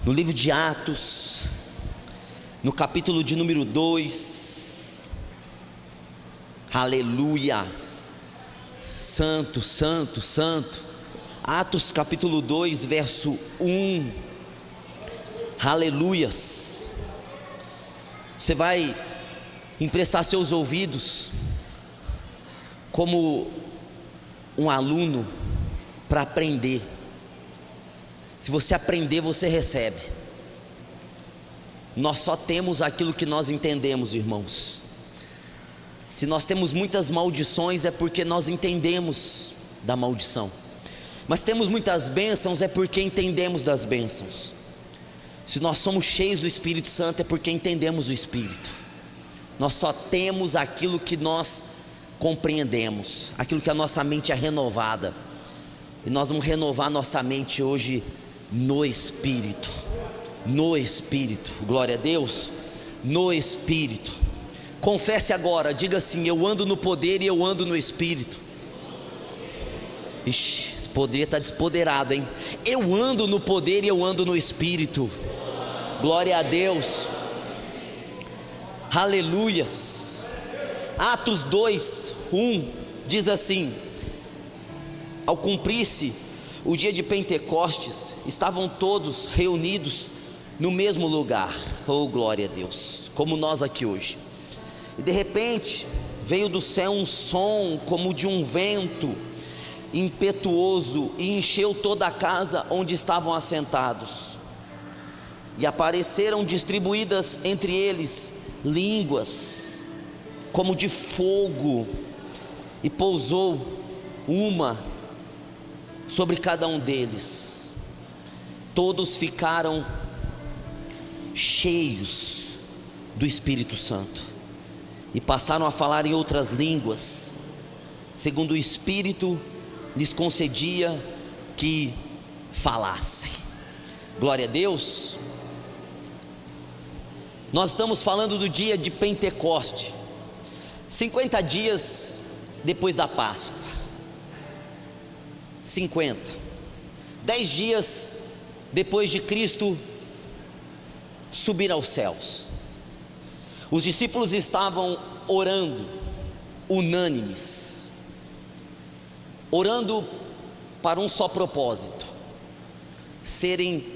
no livro de Atos, no capítulo de número 2, aleluias, santo, santo, santo. Atos capítulo 2, verso 1, aleluias. Você vai emprestar seus ouvidos como um aluno para aprender. Se você aprender, você recebe. Nós só temos aquilo que nós entendemos, irmãos. Se nós temos muitas maldições, é porque nós entendemos da maldição. Mas temos muitas bênçãos, é porque entendemos das bênçãos. Se nós somos cheios do Espírito Santo, é porque entendemos o Espírito. Nós só temos aquilo que nós compreendemos, aquilo que a nossa mente é renovada. E nós vamos renovar nossa mente hoje no Espírito. No Espírito, glória a Deus. No Espírito. Confesse agora, diga assim: eu ando no poder e eu ando no Espírito. Ixi, esse poder está despoderado, hein? Eu ando no poder e eu ando no Espírito. Glória a Deus. Aleluias. Atos 2, 1 diz assim: ao cumprir-se o dia de Pentecostes, estavam todos reunidos no mesmo lugar. Oh, glória a Deus, como nós aqui hoje. E de repente veio do céu um som como de um vento impetuoso e encheu toda a casa onde estavam assentados. E apareceram distribuídas entre eles línguas como de fogo, e pousou uma sobre cada um deles. Todos ficaram cheios do Espírito Santo e passaram a falar em outras línguas, segundo o Espírito lhes concedia que falassem. Glória a Deus. Nós estamos falando do dia de Pentecoste, 50 dias depois da Páscoa. 10 dias depois de Cristo subir aos céus. Os discípulos estavam orando, unânimes, orando para um só propósito: serem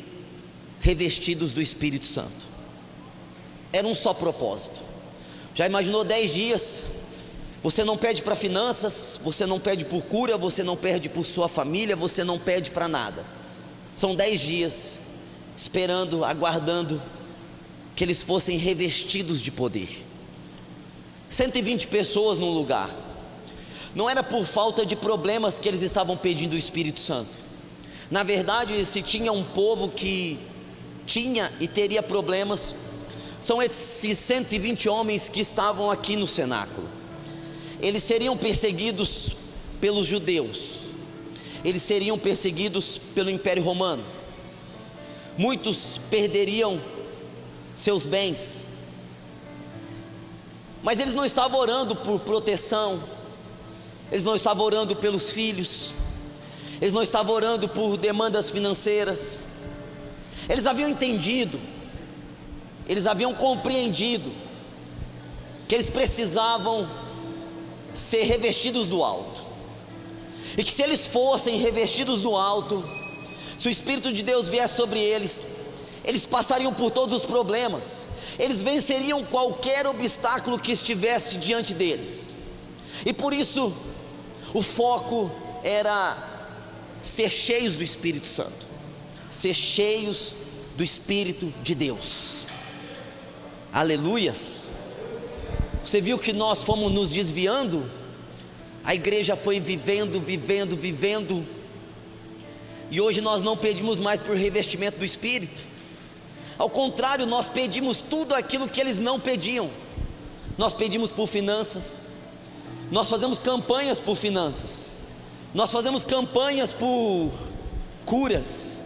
revestidos do Espírito Santo. Era um só propósito. Já imaginou 10 dias? Você não pede para finanças, você não pede por cura, você não pede por sua família, você não pede para nada. São 10 dias esperando, aguardando que eles fossem revestidos de poder. 120 pessoas num lugar. Não era por falta de problemas que eles estavam pedindo o Espírito Santo. Na verdade, se tinha um povo que tinha e teria problemas, são esses 120 homens que estavam aqui no cenáculo. Eles seriam perseguidos pelos judeus, eles seriam perseguidos pelo Império Romano. Muitos perderiam seus bens, mas eles não estavam orando por proteção, eles não estavam orando pelos filhos, eles não estavam orando por demandas financeiras. Eles haviam entendido, eles haviam compreendido que eles precisavam ser revestidos do alto, e que se eles fossem revestidos do alto, se o Espírito de Deus viesse sobre eles, eles passariam por todos os problemas, eles venceriam qualquer obstáculo que estivesse diante deles. E por isso o foco era ser cheios do Espírito Santo, ser cheios do Espírito de Deus. Aleluias. Você viu que nós fomos nos desviando? A igreja foi vivendo, e hoje nós não pedimos mais por revestimento do Espírito. Ao contrário, nós pedimos tudo aquilo que eles não pediam. Nós pedimos por finanças, nós fazemos campanhas por finanças, nós fazemos campanhas por curas,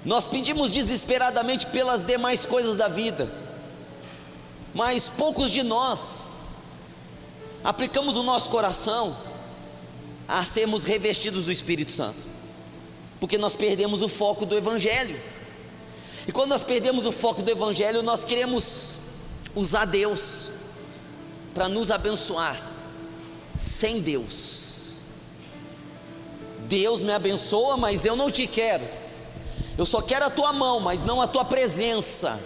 nós pedimos desesperadamente pelas demais coisas da vida, mas poucos de nós aplicamos o nosso coração a sermos revestidos do Espírito Santo. porque nós perdemos o foco do Evangelho. E quando nós perdemos o foco do Evangelho, nós queremos usar Deus para nos abençoar, sem Deus. Deus me abençoa, mas eu não te quero. Eu só quero a tua mão, mas não a tua presença.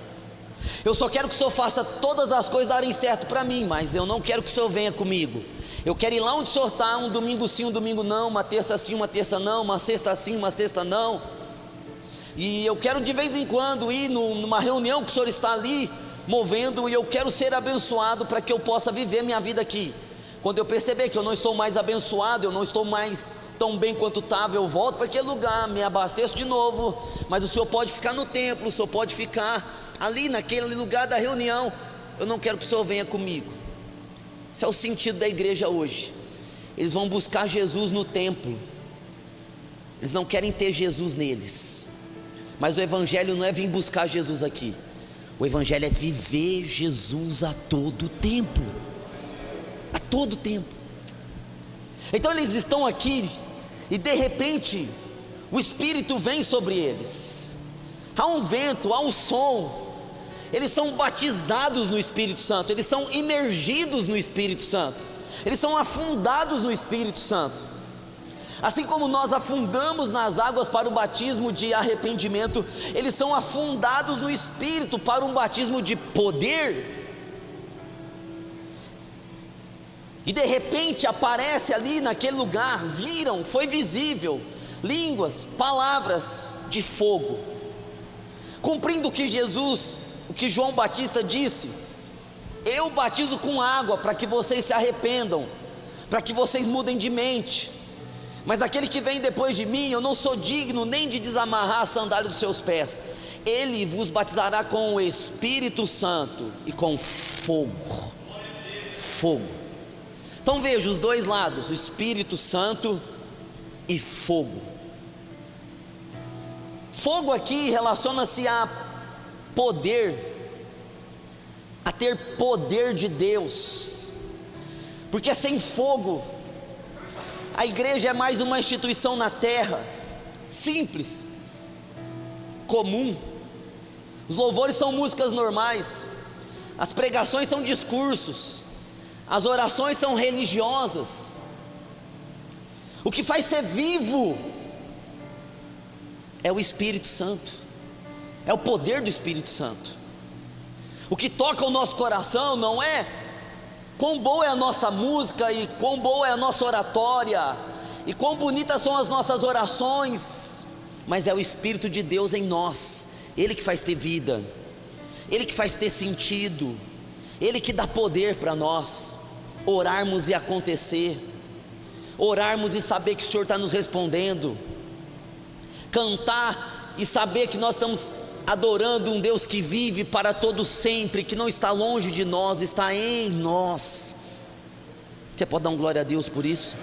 Eu só quero que o Senhor faça todas as coisas darem certo para mim, mas eu não quero que o Senhor venha comigo. Eu quero ir lá onde o Senhor está, um domingo sim, um domingo não, uma terça sim, uma terça não, uma sexta sim, uma sexta não. E eu quero de vez em quando ir numa reunião que o Senhor está ali movendo, e eu quero ser abençoado para que eu possa viver minha vida aqui. Quando eu perceber que eu não estou mais abençoado, eu não estou mais tão bem quanto estava, eu volto para aquele lugar, me abasteço de novo. Mas o Senhor pode ficar no templo, o Senhor pode ficar ali naquele lugar da reunião. Eu não quero que o Senhor venha comigo. Esse é o sentido da igreja hoje. Eles vão buscar Jesus no templo, eles não querem ter Jesus neles. Mas o Evangelho não é vir buscar Jesus aqui, o Evangelho é viver Jesus a todo tempo. A todo tempo. Então eles estão aqui, e de repente o Espírito vem sobre eles. Há um vento, há um som. Eles são batizados no Espírito Santo, eles são imergidos no Espírito Santo, eles são afundados no Espírito Santo. Assim como nós afundamos nas águas para o batismo de arrependimento, eles são afundados no Espírito para um batismo de poder. E de repente aparece ali naquele lugar, viram, foi visível, línguas, palavras de fogo, cumprindo o que João Batista disse: eu batizo com água para que vocês se arrependam, para que vocês mudem de mente. Mas aquele que vem depois de mim, eu não sou digno nem de desamarrar a sandália dos seus pés. Ele vos batizará com o Espírito Santo e com fogo. Fogo. Então veja os dois lados, o Espírito Santo e fogo. Fogo aqui relaciona-se a poder, a ter poder de Deus, porque sem fogo, a igreja é mais uma instituição na terra, simples, comum. Os louvores são músicas normais, as pregações são discursos, as orações são religiosas. O que faz ser vivo é o Espírito Santo, é o poder do Espírito Santo. O que toca o nosso coração não é quão boa é a nossa música, e quão boa é a nossa oratória, e quão bonitas são as nossas orações, mas é o Espírito de Deus em nós. Ele que faz ter vida, Ele que faz ter sentido, Ele que dá poder para nós orarmos e acontecer, orarmos e saber que o Senhor está nos respondendo, cantar e saber que nós estamos adorando um Deus que vive para todo sempre, que não está longe de nós, está em nós. Você pode dar um glória a Deus por isso?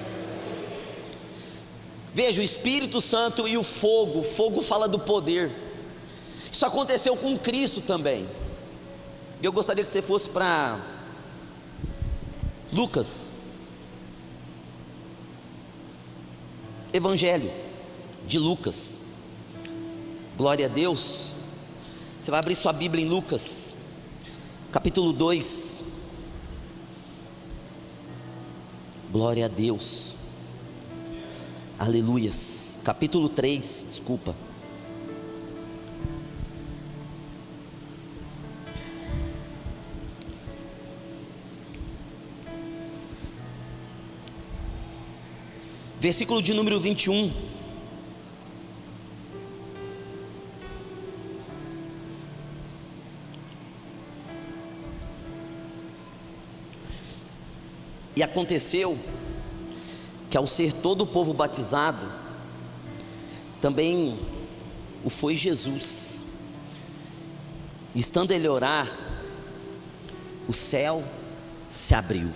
Veja, o Espírito Santo e o fogo. O fogo fala do poder. Isso aconteceu com Cristo também. Eu gostaria que você fosse para Lucas, Evangelho de Lucas. Glória a Deus. Você vai abrir sua Bíblia em Lucas, capítulo 2. Glória a Deus. Aleluias. Capítulo 3, desculpa. Versículo de número 21. E aconteceu que, ao ser todo o povo batizado, também o foi Jesus. Estando ele a orar, o céu se abriu.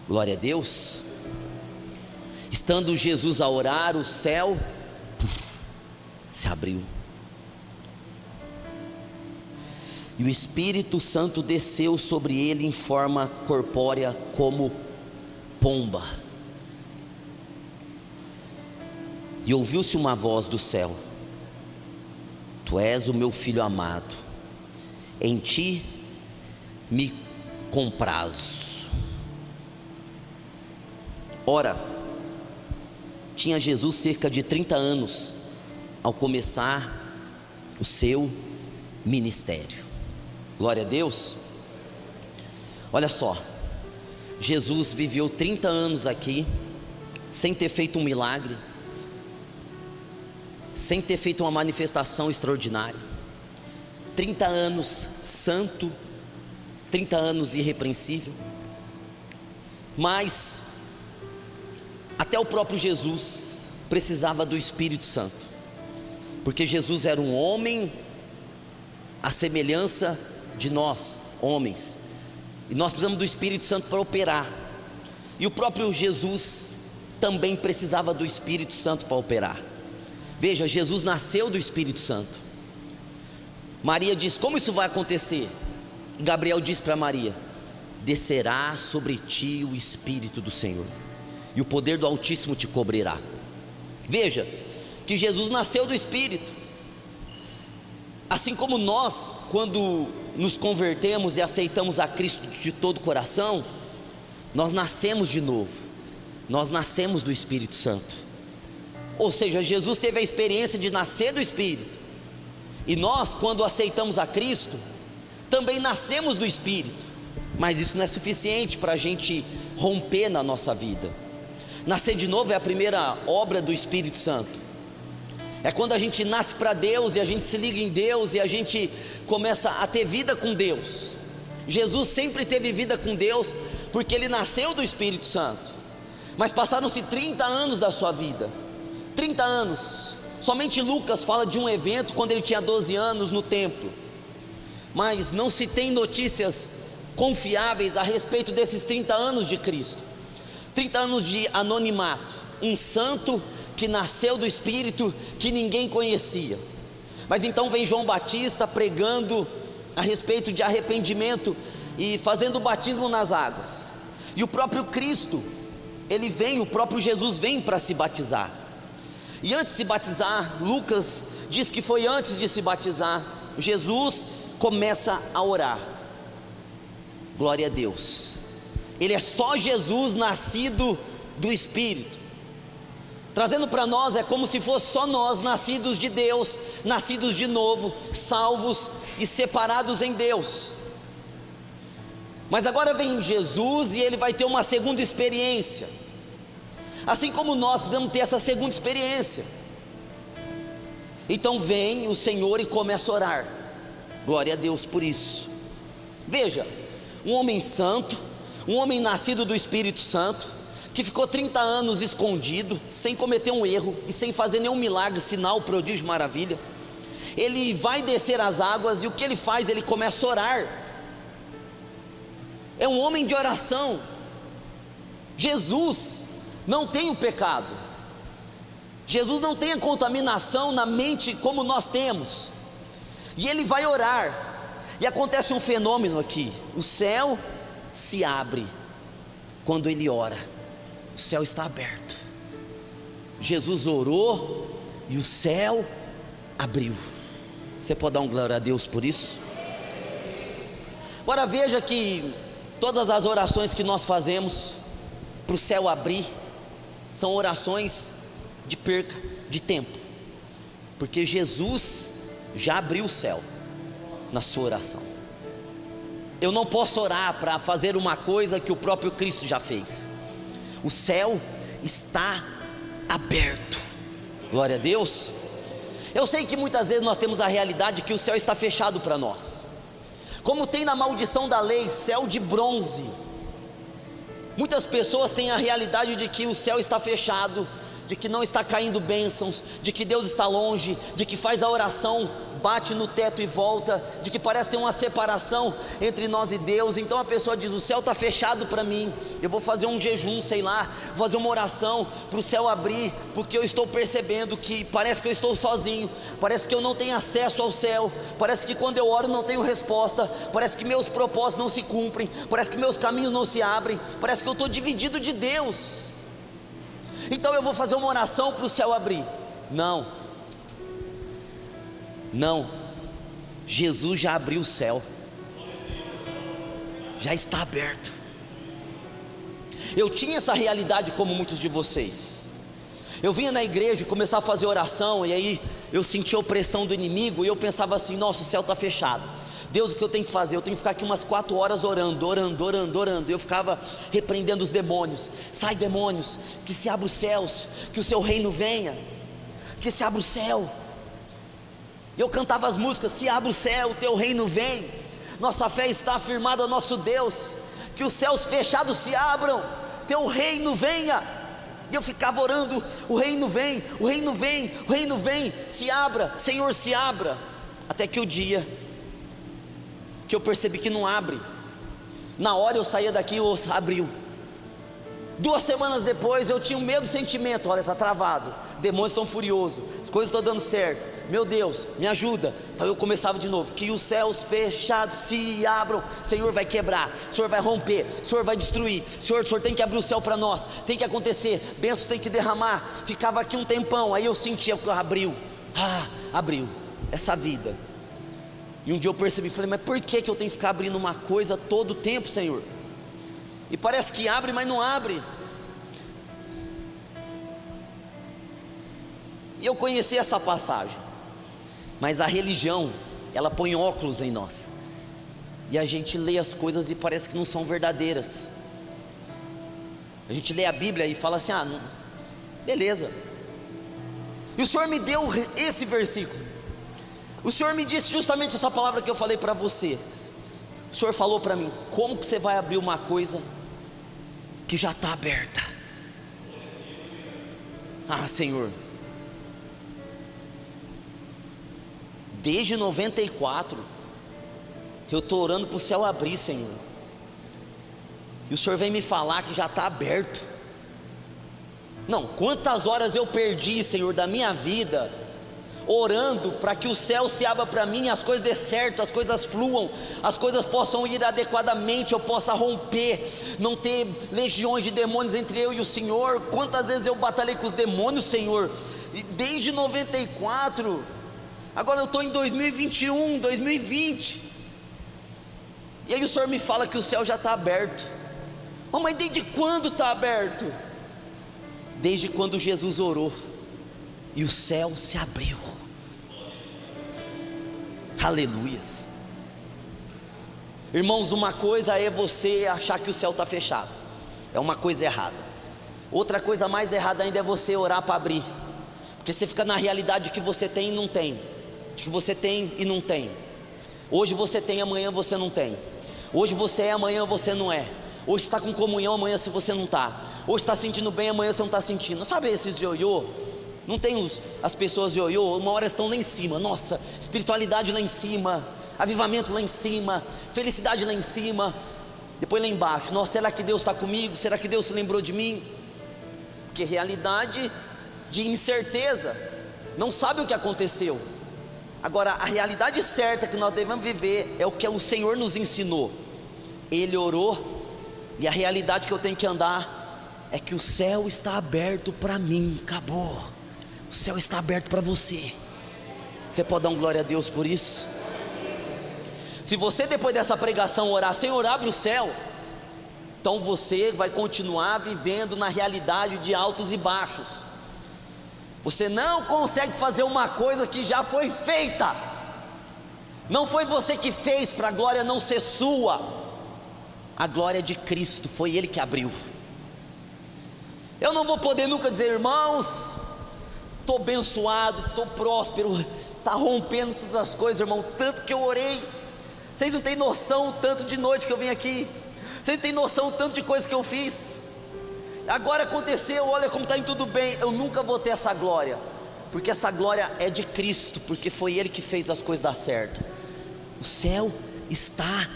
Glória a Deus. Estando Jesus a orar, o céu se abriu. E o Espírito Santo desceu sobre ele em forma corpórea como pomba. E ouviu-se uma voz do céu: Tu és o meu filho amado, em ti me comprazo. Ora, tinha Jesus cerca de 30 anos ao começar o seu ministério. Glória a Deus. Olha só, Jesus viveu 30 anos aqui, sem ter feito um milagre, sem ter feito uma manifestação extraordinária. 30 anos santo, 30 anos irrepreensível. Mas até o próprio Jesus precisava do Espírito Santo, porque Jesus era um homem à semelhança de nós, homens, e nós precisamos do Espírito Santo para operar. E o próprio Jesus também precisava do Espírito Santo para operar. Veja, Jesus nasceu do Espírito Santo. Maria diz: como isso vai acontecer? Gabriel diz para Maria: descerá sobre ti o Espírito do Senhor, e o poder do Altíssimo te cobrirá. Veja que Jesus nasceu do Espírito. Assim como nós, quando nos convertemos e aceitamos a Cristo de todo o coração, nós nascemos de novo, nós nascemos do Espírito Santo. Ou seja, Jesus teve a experiência de nascer do Espírito, e nós, quando aceitamos a Cristo, também nascemos do Espírito. Mas isso não é suficiente para a gente romper na nossa vida. Nascer de novo é a primeira obra do Espírito Santo. É quando a gente nasce para Deus e a gente se liga em Deus e a gente começa a ter vida com Deus. Jesus sempre teve vida com Deus porque ele nasceu do Espírito Santo. Mas passaram-se 30 anos da sua vida, 30 anos. Somente Lucas fala de um evento quando ele tinha 12 anos no templo, mas não se tem notícias confiáveis a respeito desses 30 anos de Cristo. 30 anos de anonimato, um santo que nasceu do Espírito, que ninguém conhecia. Mas então vem João Batista pregando a respeito de arrependimento e fazendo o batismo nas águas. E o próprio Cristo, ele vem, o próprio Jesus vem para se batizar. E antes de se batizar, Lucas diz que foi antes de se batizar, Jesus começa a orar. Glória a Deus. Ele é só Jesus nascido do Espírito. Trazendo para nós, é como se fosse só nós, nascidos de Deus, nascidos de novo, salvos e separados em Deus. Mas agora vem Jesus e ele vai ter uma segunda experiência. Assim como nós precisamos ter essa segunda experiência. Então vem o Senhor e começa a orar. Glória a Deus por isso. Veja, um homem santo, um homem nascido do Espírito Santo, que ficou 30 anos escondido, sem cometer um erro e sem fazer nenhum milagre, sinal, prodígio, maravilha. Ele vai descer as águas e o que ele faz? Ele começa a orar. É um homem de oração. Jesus não tem o pecado, Jesus não tem a contaminação na mente como nós temos. E ele vai orar, e acontece um fenômeno aqui: o céu se abre quando ele ora. O céu está aberto. Jesus orou e o céu abriu. Você pode dar um glória a Deus por isso? Agora veja que todas as orações que nós fazemos para o céu abrir são orações de perca de tempo, porque Jesus já abriu o céu na sua oração. Eu não posso orar para fazer uma coisa que o próprio Cristo já fez. O céu está aberto. Glória a Deus. Eu sei que muitas vezes nós temos a realidade que o céu está fechado para nós, como tem na maldição da lei, céu de bronze. Muitas pessoas têm a realidade de que o céu está fechado, de que não está caindo bênçãos, de que Deus está longe, de que faz a oração, bate no teto e volta, de que parece ter uma separação entre nós e Deus. Então a pessoa diz: o céu está fechado para mim, eu vou fazer um jejum, sei lá, vou fazer uma oração para o céu abrir, porque eu estou percebendo que parece que eu estou sozinho, parece que eu não tenho acesso ao céu, parece que quando eu oro não tenho resposta, parece que meus propósitos não se cumprem, parece que meus caminhos não se abrem, parece que eu estou dividido de Deus. então eu vou fazer uma oração para o céu abrir. Não, não, Jesus já abriu o céu, já está aberto. Eu tinha essa realidade como muitos de vocês. Eu vinha na igreja e começava a fazer oração, e aí eu sentia a opressão do inimigo, e eu pensava assim: nossa, o céu está fechado. Deus, o que eu tenho que fazer? Eu tenho que ficar aqui umas 4 horas orando. Eu ficava repreendendo os demônios. Sai, demônios, que se abra os céus, que o seu reino venha, que se abra o céu. Eu cantava as músicas: se abra o céu, o teu reino vem. Nossa fé está afirmada ao nosso Deus, que os céus fechados se abram, teu reino venha. E eu ficava orando: o reino vem, o reino vem, o reino vem, se abra, Senhor, se abra. Até que o dia que eu percebi que não abre, na hora eu saía daqui, abriu. 2 semanas depois eu tinha o mesmo sentimento: olha, está travado, demônios estão furiosos, as coisas estão dando certo, meu Deus, me ajuda. Então eu começava de novo: que os céus fechados se abram, Senhor vai quebrar, Senhor vai romper, Senhor vai destruir, Senhor tem que abrir o céu para nós, tem que acontecer, bênçãos tem que derramar. Ficava aqui um tempão, aí eu sentia que abriu, abriu essa vida. E um dia eu percebi, falei: mas por que eu tenho que ficar abrindo uma coisa todo o tempo, Senhor? E parece que abre, mas não abre. E eu conheci essa passagem, mas a religião, ela põe óculos em nós, e a gente lê as coisas e parece que não são verdadeiras. A gente lê a Bíblia e fala assim: não, beleza. E o Senhor me deu esse versículo. O Senhor me disse justamente essa palavra que eu falei para vocês. O Senhor falou para mim: como que você vai abrir uma coisa que já está aberta? Senhor, desde 94 eu estou orando para o céu abrir, Senhor, e o Senhor vem me falar que já está aberto. Não, quantas horas eu perdi, Senhor, da minha vida orando para que o céu se abra para mim, as coisas dê certo, as coisas fluam, as coisas possam ir adequadamente, eu possa romper, não ter legiões de demônios entre eu e o Senhor. Quantas vezes eu batalhei com os demônios, Senhor, desde 94, agora eu estou em 2021, 2020, e aí o Senhor me fala que o céu já está aberto. Mas desde quando está aberto? Desde quando Jesus orou e o céu se abriu. Aleluias. Irmãos, uma coisa é você achar que o céu está fechado, é uma coisa errada. Outra coisa mais errada ainda é você orar para abrir, porque você fica na realidade que você tem e não tem, de que você tem e não tem. Hoje você tem, amanhã você não tem. Hoje você é, amanhã você não é. Hoje está com comunhão, amanhã se você não está. Hoje está sentindo bem, amanhã você não está sentindo. Sabe esses ioiô? Não tem as pessoas ioiô, uma hora estão lá em cima, nossa, espiritualidade lá em cima, avivamento lá em cima, felicidade lá em cima, depois lá embaixo: nossa, será que Deus está comigo? Será que Deus se lembrou de mim? Porque realidade de incerteza, não sabe o que aconteceu. Agora, a realidade certa que nós devemos viver é o que o Senhor nos ensinou. Ele orou, e a realidade que eu tenho que andar é que o céu está aberto para mim. Acabou. O céu está aberto para você. Você pode dar um glória a Deus por isso? Se você depois dessa pregação orar: Senhor, abre o céu, então você vai continuar vivendo na realidade de altos e baixos. Você não consegue fazer uma coisa que já foi feita. Não foi você que fez, para a glória não ser sua. A glória é de Cristo, foi Ele que abriu. Eu não vou poder nunca dizer: irmãos, estou abençoado, estou próspero, está rompendo todas as coisas, irmão, tanto que eu orei. Vocês não têm noção o tanto de noite que eu vim aqui, vocês não têm noção o tanto de coisa que eu fiz. Agora aconteceu, olha como está indo tudo bem. Eu nunca vou ter essa glória, porque essa glória é de Cristo, porque foi Ele que fez as coisas dar certo. O céu está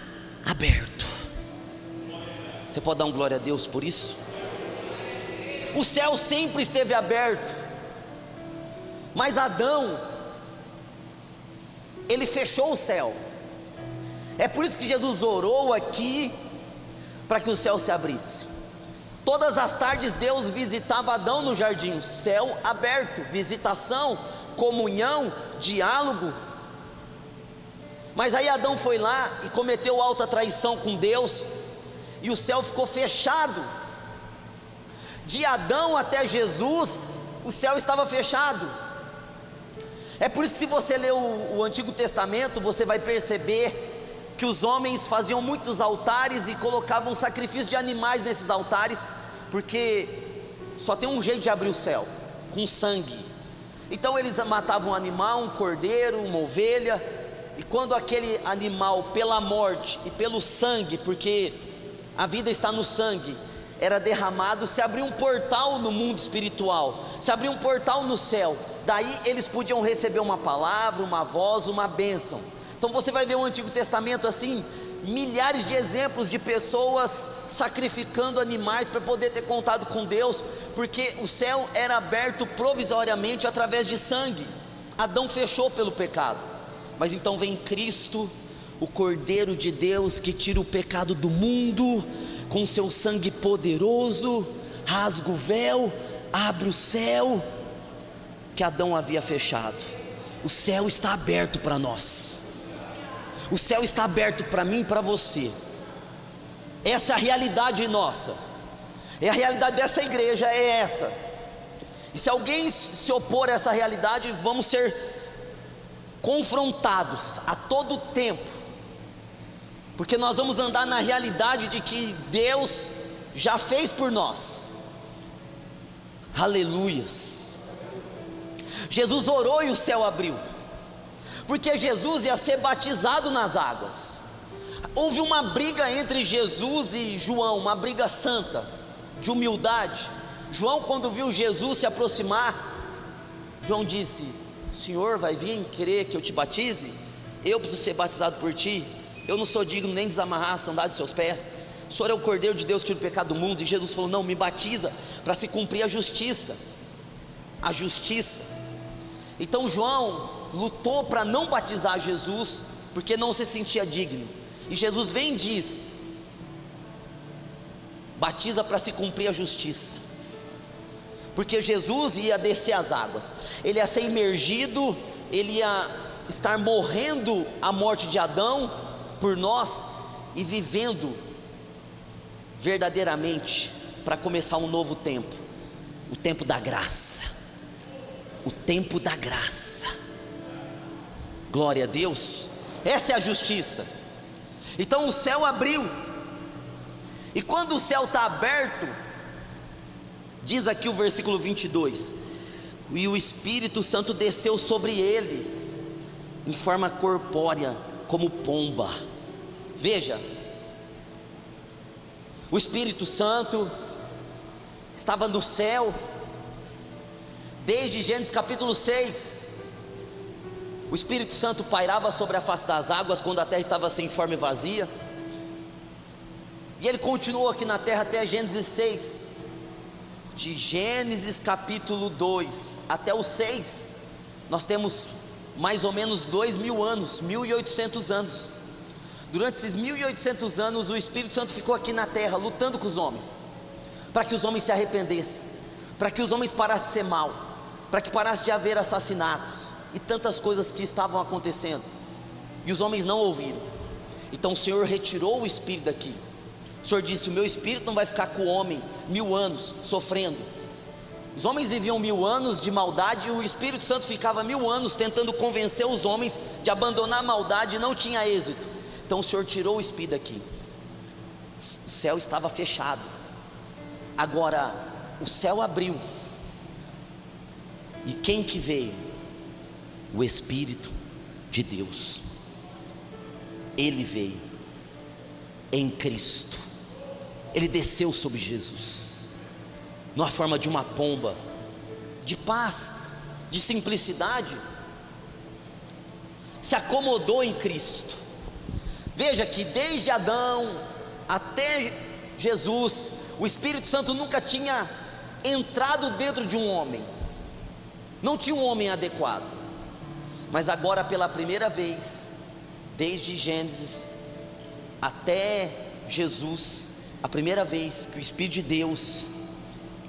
aberto. Você pode dar um glória a Deus por isso? O céu sempre esteve aberto, mas Adão, ele fechou o céu. É por isso que Jesus orou aqui, para que o céu se abrisse. Todas as tardes Deus visitava Adão no jardim, céu aberto, visitação, comunhão, diálogo. Mas aí Adão foi lá e cometeu alta traição com Deus, e o céu ficou fechado. De Adão até Jesus, o céu estava fechado. É por isso que, se você ler o Antigo Testamento, você vai perceber que os homens faziam muitos altares e colocavam sacrifício de animais nesses altares, porque só tem um jeito de abrir o céu: com sangue. Então eles matavam um animal, um cordeiro, uma ovelha, e quando aquele animal, pela morte e pelo sangue, porque a vida está no sangue, era derramado, se abria um portal no mundo espiritual, se abria um portal no céu. Daí eles podiam receber uma palavra, uma voz, uma bênção. Então você vai ver o Antigo Testamento assim, milhares de exemplos de pessoas sacrificando animais para poder ter contato com Deus, porque o céu era aberto provisoriamente através de sangue. Adão fechou pelo pecado, mas então vem Cristo, o Cordeiro de Deus, que tira o pecado do mundo, com seu sangue poderoso, rasga o véu, abre o céu que Adão havia fechado. O céu está aberto para nós. O céu está aberto para mim e para você. Essa é a realidade nossa. É a realidade dessa igreja, é essa. E se alguém se opor a essa realidade, vamos ser confrontados a todo tempo, porque nós vamos andar na realidade de que Deus já fez por nós. Aleluias. Jesus orou e o céu abriu, porque Jesus ia ser batizado nas águas. Houve uma briga entre Jesus e João, uma briga santa, de humildade. João, quando viu Jesus se aproximar, João disse: Senhor, vai vir querer que eu te batize? Eu preciso ser batizado por ti. Eu não sou digno nem de desamarrar a sandália dos seus pés. O Senhor é o Cordeiro de Deus que tira o pecado do mundo. E Jesus falou: não, me batiza para se cumprir a justiça. A justiça. Então João lutou para não batizar Jesus, porque não se sentia digno. E Jesus vem e diz: batiza para se cumprir a justiça. Porque Jesus ia descer as águas, ele ia ser imergido, ele ia estar morrendo a morte de Adão por nós e vivendo verdadeiramente para começar um novo tempo, o tempo da graça, o tempo da graça. Glória a Deus. Essa é a justiça. Então o céu abriu, e quando o céu está aberto, diz aqui o versículo 22, e o Espírito Santo desceu sobre ele em forma corpórea, como pomba. Veja, o Espírito Santo estava no céu desde Gênesis capítulo 6. O Espírito Santo pairava sobre a face das águas quando a terra estava sem forma e vazia, e ele continuou aqui na terra até Gênesis 6. De Gênesis capítulo 2 até o 6, nós temos mais ou menos 2.000 anos, 1.800 anos. Durante esses 1.800 anos, o Espírito Santo ficou aqui na terra, lutando com os homens, para que os homens se arrependessem, para que os homens parassem de ser mal, para que parasse de haver assassinatos e tantas coisas que estavam acontecendo, e os homens não ouviram. Então o Senhor retirou o Espírito daqui. O Senhor disse: o meu Espírito não vai ficar com o homem 1000 anos sofrendo. Os homens viviam 1000 anos de maldade, e o Espírito Santo ficava 1000 anos tentando convencer os homens de abandonar a maldade, e não tinha êxito. Então o Senhor tirou o Espírito daqui. O céu estava fechado, agora o céu abriu, e quem que veio? O Espírito de Deus. Ele veio em Cristo, ele desceu sobre Jesus, numa forma de uma pomba, de paz, de simplicidade, se acomodou em Cristo. Veja que desde Adão até Jesus, o Espírito Santo nunca tinha entrado dentro de um homem, não tinha um homem adequado, mas agora pela primeira vez, desde Gênesis até Jesus, a primeira vez que o Espírito de Deus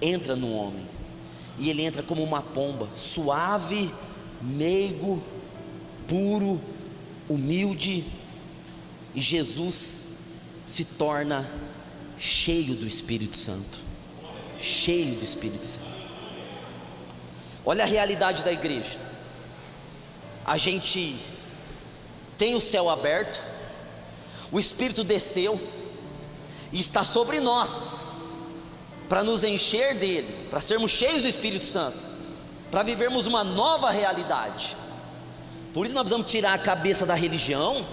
entra no homem, e ele entra como uma pomba, suave, meigo, puro, humilde, e Jesus se torna cheio do Espírito Santo. Cheio do Espírito Santo. Olha a realidade da igreja. A gente tem o céu aberto, o Espírito desceu e está sobre nós, para nos encher dele, para sermos cheios do Espírito Santo, para vivermos uma nova realidade. Por isso nós precisamos tirar a cabeça da religião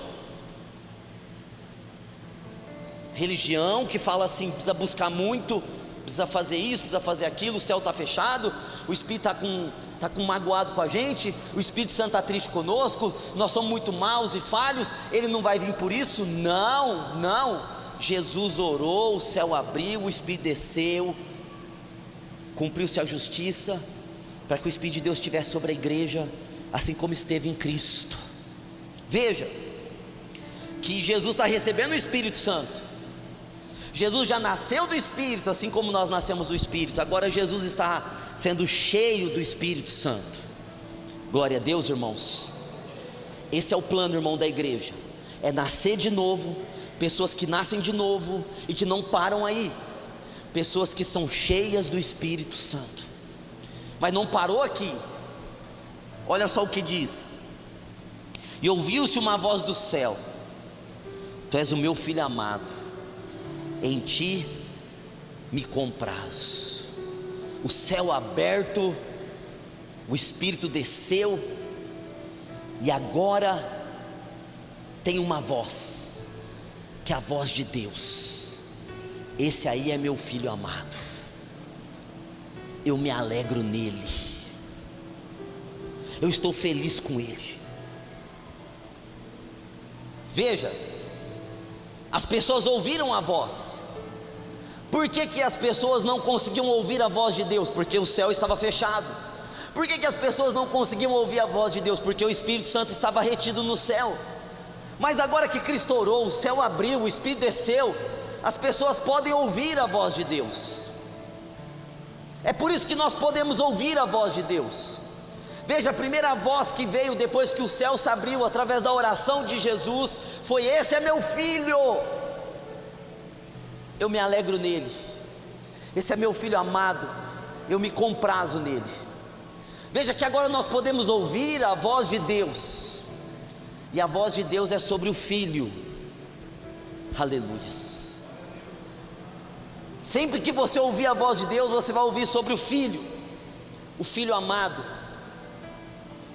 que fala assim, precisa buscar muito, precisa fazer isso, precisa fazer aquilo, o céu está fechado, o Espírito está magoado com a gente, o Espírito Santo está triste conosco, nós somos muito maus e falhos, ele não vai vir por isso. Não, Jesus orou, o céu abriu, o Espírito desceu, cumpriu-se a justiça, para que o Espírito de Deus estivesse sobre a igreja, assim como esteve em Cristo. Veja, que Jesus está recebendo o Espírito Santo, Jesus já nasceu do Espírito, assim como nós nascemos do Espírito. Agora Jesus está sendo cheio do Espírito Santo. Glória a Deus, irmãos. Esse é o plano, irmão, da igreja, é nascer de novo. Pessoas que nascem de novo e que não param aí, pessoas que são cheias do Espírito Santo. Mas não parou aqui. Olha só o que diz: e ouviu-se uma voz do céu: tu és o meu filho amado, em ti me comprazo. O céu aberto, o Espírito desceu, e agora tem uma voz, que é a voz de Deus: esse aí é meu filho amado, eu me alegro nele, eu estou feliz com ele. Veja, as pessoas ouviram a voz. Por que as pessoas não conseguiam ouvir a voz de Deus? Porque o céu estava fechado. Por que as pessoas não conseguiam ouvir a voz de Deus? Porque o Espírito Santo estava retido no céu. Mas agora que Cristo orou, o céu abriu, o Espírito desceu, as pessoas podem ouvir a voz de Deus. É por isso que nós podemos ouvir a voz de Deus. Veja, a primeira voz que veio depois que o céu se abriu, através da oração de Jesus, foi: esse é meu filho, eu me alegro nele, esse é meu filho amado, eu me comprazo nele. Veja que agora nós podemos ouvir a voz de Deus, e a voz de Deus é sobre o Filho. Aleluias. Sempre que você ouvir a voz de Deus, você vai ouvir sobre o Filho amado,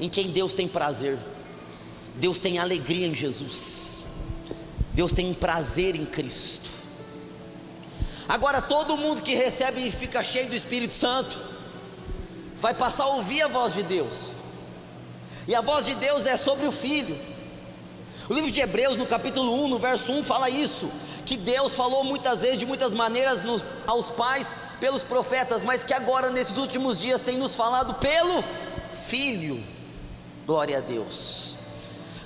em quem Deus tem prazer. Deus tem alegria em Jesus, Deus tem prazer em Cristo. Agora todo mundo que recebe e fica cheio do Espírito Santo vai passar a ouvir a voz de Deus, e a voz de Deus é sobre o Filho. O livro de Hebreus, no capítulo 1, no verso 1, fala isso, que Deus falou muitas vezes, de muitas maneiras, aos pais, pelos profetas, mas que agora nesses últimos dias tem nos falado pelo Filho. Glória a Deus.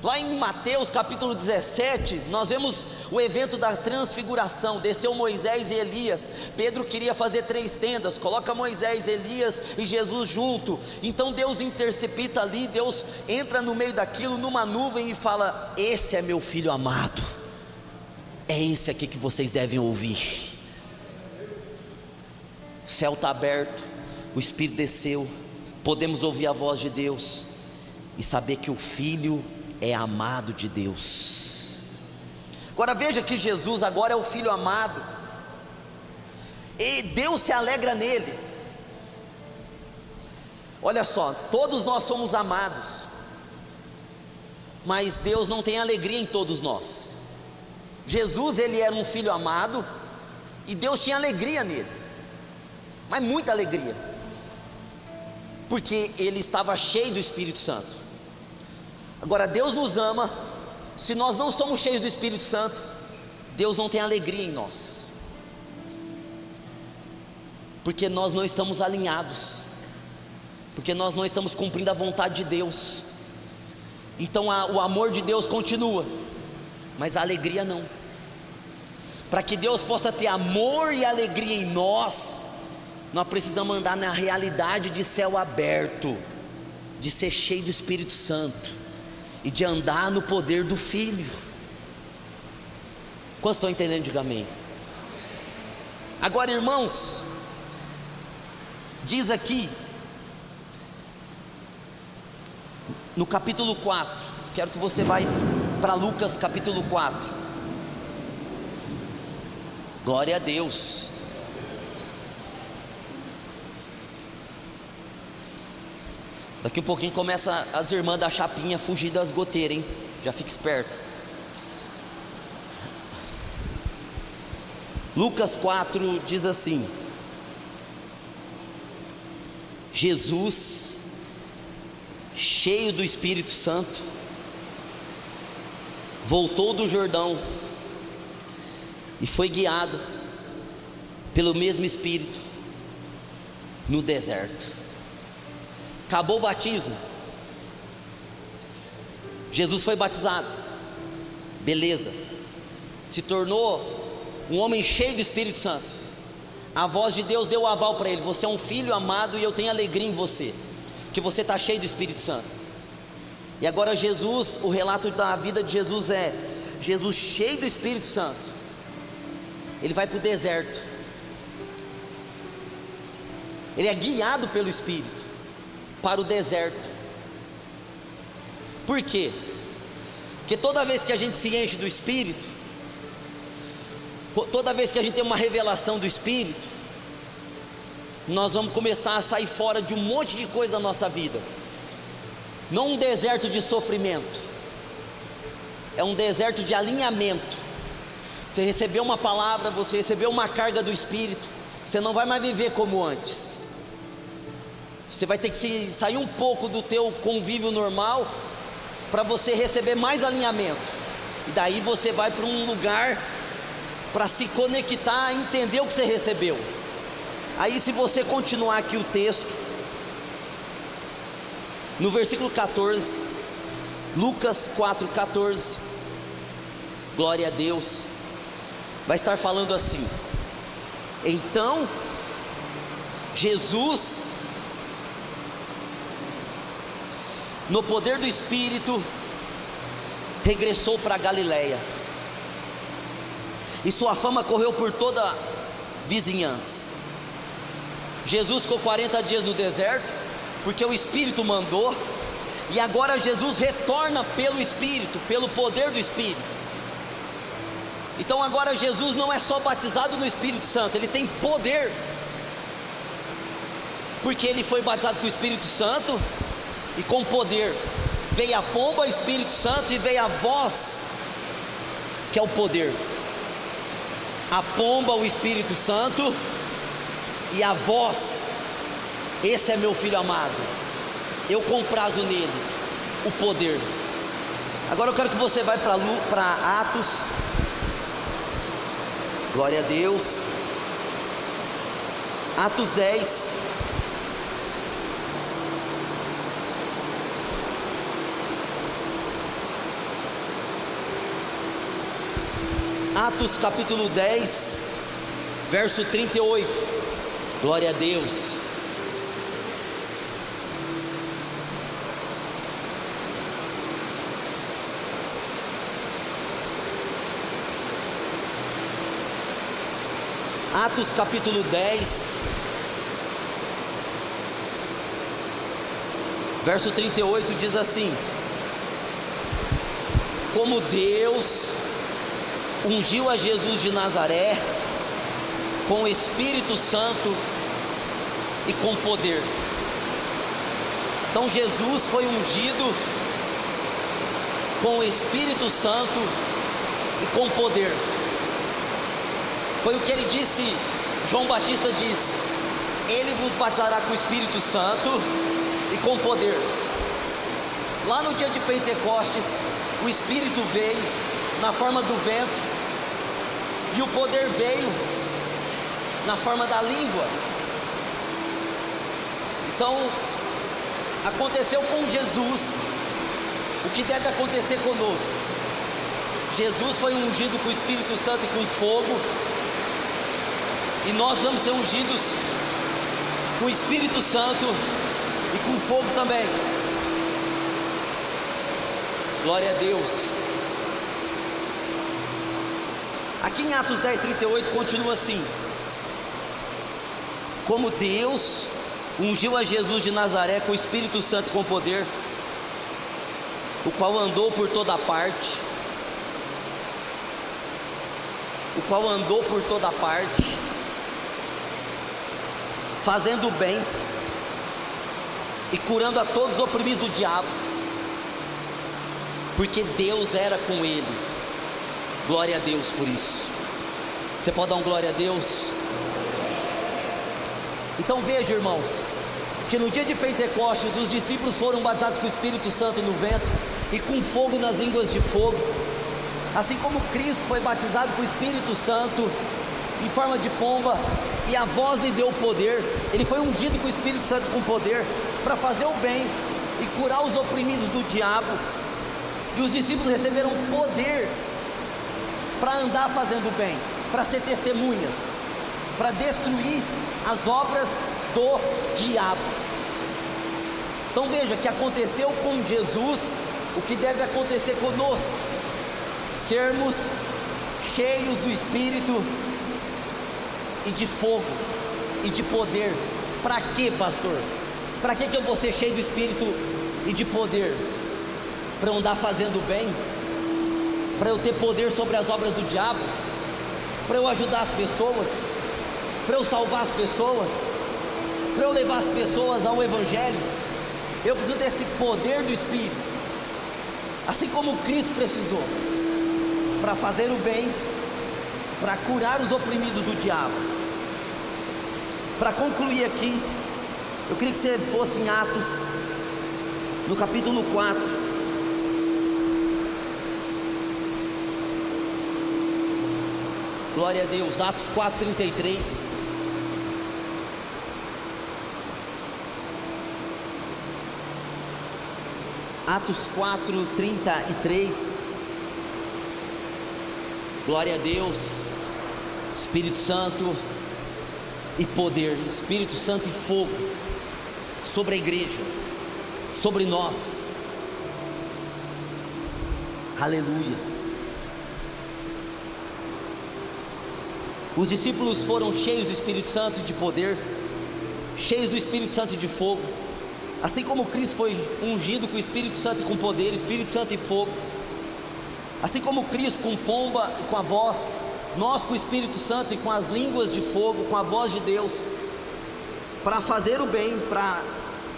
Lá em Mateus capítulo 17, nós vemos o evento da transfiguração. Desceu Moisés e Elias. Pedro queria fazer 3 tendas, coloca Moisés, Elias e Jesus junto. Então Deus intercepta ali, Deus entra no meio daquilo, numa nuvem, e fala: esse é meu filho amado, é esse aqui que vocês devem ouvir. O céu está aberto, o Espírito desceu, podemos ouvir a voz de Deus e saber que o Filho é amado de Deus. Agora veja que Jesus agora é o Filho amado, e Deus se alegra nele. Olha só, todos nós somos amados, mas Deus não tem alegria em todos nós. Jesus, ele era um filho amado, e Deus tinha alegria nele, mas muita alegria, porque ele estava cheio do Espírito Santo. Agora Deus nos ama. Se nós não somos cheios do Espírito Santo, Deus não tem alegria em nós, porque nós não estamos alinhados, porque nós não estamos cumprindo a vontade de Deus. Então o amor de Deus continua, mas a alegria não. Para que Deus possa ter amor e alegria em nós, nós precisamos andar na realidade de céu aberto, de ser cheio do Espírito Santo e de andar no poder do Filho. Quantos estão entendendo? Diga amém. Agora, irmãos, diz aqui no capítulo 4, quero que você vá para Lucas capítulo 4. Glória a Deus. Daqui um pouquinho começa as irmãs da chapinha a fugir das goteiras, hein? Já fica esperto. Lucas 4 diz assim: Jesus, cheio do Espírito Santo, voltou do Jordão e foi guiado pelo mesmo Espírito no deserto. Acabou o batismo, Jesus foi batizado, beleza, se tornou um homem cheio do Espírito Santo. A voz de Deus deu o aval para ele: você é um filho amado e eu tenho alegria em você, que você está cheio do Espírito Santo. E agora Jesus, o relato da vida de Jesus é: Jesus cheio do Espírito Santo, ele vai para o deserto, ele é guiado pelo Espírito para o deserto. Por quê? Porque toda vez que a gente se enche do Espírito, toda vez que a gente tem uma revelação do Espírito, nós vamos começar a sair fora de um monte de coisa na nossa vida. Não um deserto de sofrimento, é um deserto de alinhamento. Você recebeu uma palavra, você recebeu uma carga do Espírito, você não vai mais viver como antes. Você vai ter que sair um pouco do teu convívio normal para você receber mais alinhamento. E daí você vai para um lugar para se conectar, entender o que você recebeu. Aí, se você continuar aqui o texto, no versículo 14, Lucas 4,14, glória a Deus, vai estar falando assim: então Jesus, no poder do Espírito, regressou para a Galileia, e sua fama correu por toda a vizinhança. Jesus ficou 40 dias no deserto, porque o Espírito mandou, e agora Jesus retorna pelo Espírito, pelo poder do Espírito. Então agora Jesus não é só batizado no Espírito Santo, ele tem poder, porque ele foi batizado com o Espírito Santo e com poder. Veio a pomba, o Espírito Santo, e veio a voz, que é o poder. A pomba, o Espírito Santo, e a voz: esse é meu filho amado, eu comprazo nele, o poder. Agora eu quero que você vá para Atos, glória a Deus, Atos 10, Atos capítulo 10, verso 38, glória a Deus. Atos capítulo 10, verso 38 diz assim: como Deus ungiu a Jesus de Nazaré com o Espírito Santo e com poder. Então Jesus foi ungido com o Espírito Santo e com poder. Foi o que ele disse, João Batista disse: ele vos batizará com o Espírito Santo e com poder. Lá no dia de Pentecostes, o Espírito veio na forma do vento, e o poder veio na forma da língua. Então aconteceu com Jesus o que deve acontecer conosco. Jesus foi ungido com o Espírito Santo e com fogo, e nós vamos ser ungidos com o Espírito Santo e com fogo também. Glória a Deus. Aqui em Atos 10:38 continua assim: como Deus ungiu a Jesus de Nazaré com o Espírito Santo e com poder, o qual andou por toda parte, fazendo o bem e curando a todos os oprimidos do diabo, porque Deus era com ele. Glória a Deus por isso. Você pode dar um glória a Deus? Então veja, irmãos, que no dia de Pentecostes os discípulos foram batizados com o Espírito Santo no vento e com fogo nas línguas de fogo. Assim como Cristo foi batizado com o Espírito Santo em forma de pomba, e a voz lhe deu poder, ele foi ungido com o Espírito Santo com poder para fazer o bem e curar os oprimidos do diabo. E os discípulos receberam poder para andar fazendo o bem, para ser testemunhas, para destruir as obras do diabo. Então veja que aconteceu com Jesus o que deve acontecer conosco: sermos cheios do Espírito e de fogo e de poder. Para quê, pastor? Para que eu vou ser cheio do Espírito e de poder? Para eu andar fazendo bem? Para eu ter poder sobre as obras do diabo? Para eu ajudar as pessoas? Para eu salvar as pessoas? Para eu levar as pessoas ao Evangelho? Eu preciso desse poder do Espírito, assim como Cristo precisou, para fazer o bem, para curar os oprimidos do diabo. Para concluir aqui, eu queria que você fosse em Atos, no capítulo 4. Glória a Deus. Atos 4:33. Atos 4:33. Glória a Deus. Espírito Santo e poder, Espírito Santo e fogo sobre a igreja, sobre nós. Aleluias. Os discípulos foram cheios do Espírito Santo e de poder, cheios do Espírito Santo e de fogo, assim como Cristo foi ungido com o Espírito Santo e com poder, Espírito Santo e fogo. Assim como Cristo com pomba e com a voz, nós com o Espírito Santo e com as línguas de fogo, com a voz de Deus, para fazer o bem, para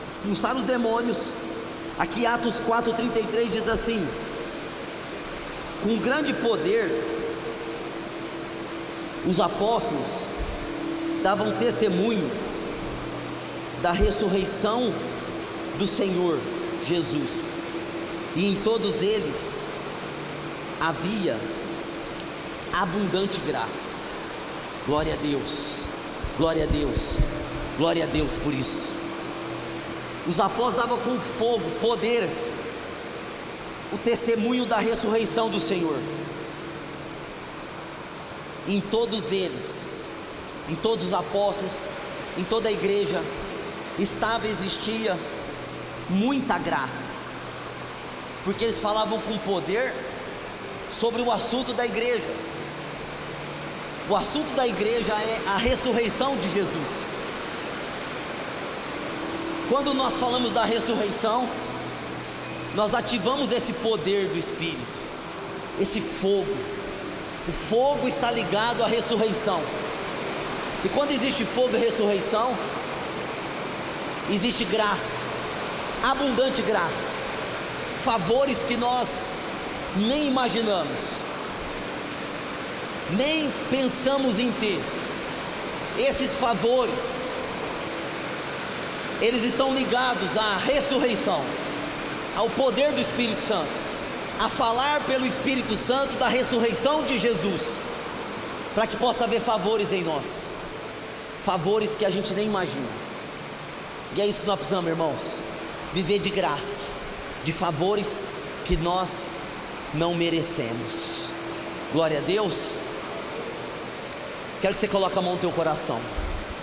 expulsar os demônios. Aqui Atos 4:33 diz assim: com grande poder os apóstolos davam testemunho da ressurreição do Senhor Jesus, e em todos eles havia abundante graça. Glória a Deus, glória a Deus, glória a Deus por isso. Os apóstolos davam com fogo, poder, o testemunho da ressurreição do Senhor. Em todos eles, em todos os apóstolos, em toda a igreja, existia muita graça, porque eles falavam com poder sobre o assunto da igreja. O assunto da igreja é a ressurreição de Jesus. Quando nós falamos da ressurreição, nós ativamos esse poder do Espírito, esse fogo. O fogo está ligado à ressurreição. E quando existe fogo e ressurreição, existe graça, abundante graça, favores que nós nem imaginamos, nem pensamos em ter. Esses favores, eles estão ligados à ressurreição, ao poder do Espírito Santo, a falar pelo Espírito Santo da ressurreição de Jesus, para que possa haver favores em nós, favores que a gente nem imagina. E é isso que nós precisamos, irmãos, viver de graça, de favores que nós não merecemos. Glória a Deus. Quero que você coloque a mão no teu coração.